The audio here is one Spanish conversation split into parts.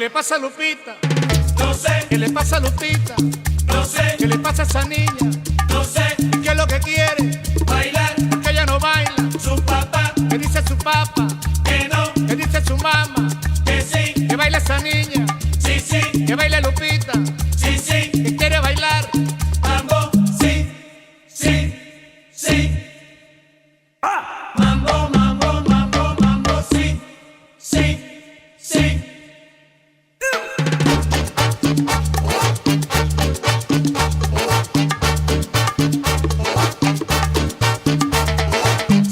le pasa a Lupita? No sé, ¿Qué le pasa a Lupita? no sé, ¿Qué le pasa a esa niña? no sé, ¿Qué es lo que quiere? bailar, Que ella no baila. su papá, ¿Qué dice su papá? que no, ¿Qué dice su mamá? que sí, Que baila esa niña. sí, sí, Que baile Lupita. sí, sí, Que quiere bailar. mambo, sí, sí, sí. Mambo, mambo, mambo, mambo, sí, sí, sí.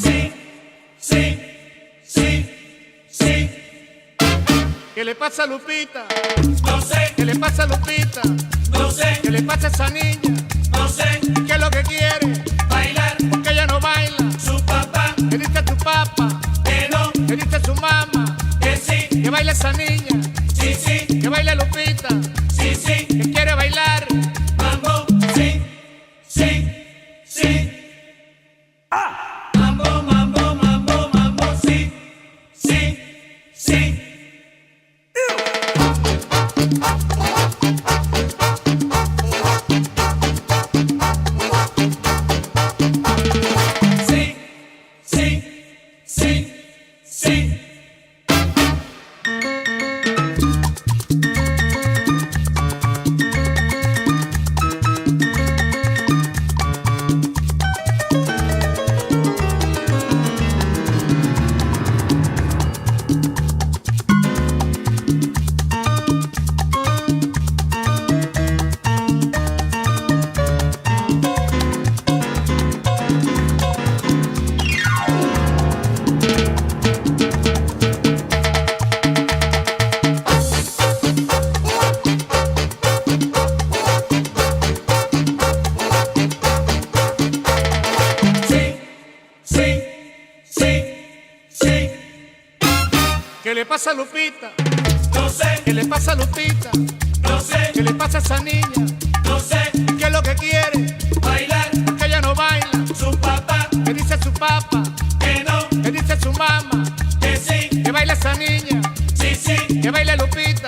Sí, sí, sí, sí. ¿Qué le pasa a Lupita? No sé, ¿Qué le pasa a Lupita? no sé, ¿Qué le pasa a esa niña? no sé, ¿Qué es lo que quiere? bailar, Que ella no baila. su papá, ¿Qué dice tu papá? que no, ¿Qué dice su mamá? que sí, Que baila esa niña. sí, sí, Que baile Lupita. sí, sí. Que quiere bailar. Mambo, sí, sí, sí. Mambo, mambo, mambo, mambo, sí, sí, sí. Sí, sí, sí, sí. Sí, sí, sí, sí. ¿Qué le pasa a Lupita? No sé, ¿Qué le pasa a Lupita? no sé, ¿Qué le pasa a esa niña? no sé, ¿Qué es lo que quiere? bailar, Que ella no baila. su papá, ¿Qué dice su papá? que no, ¿Qué dice su mamá? que sí, Que baila esa niña. sí, sí, Que baile Lupita.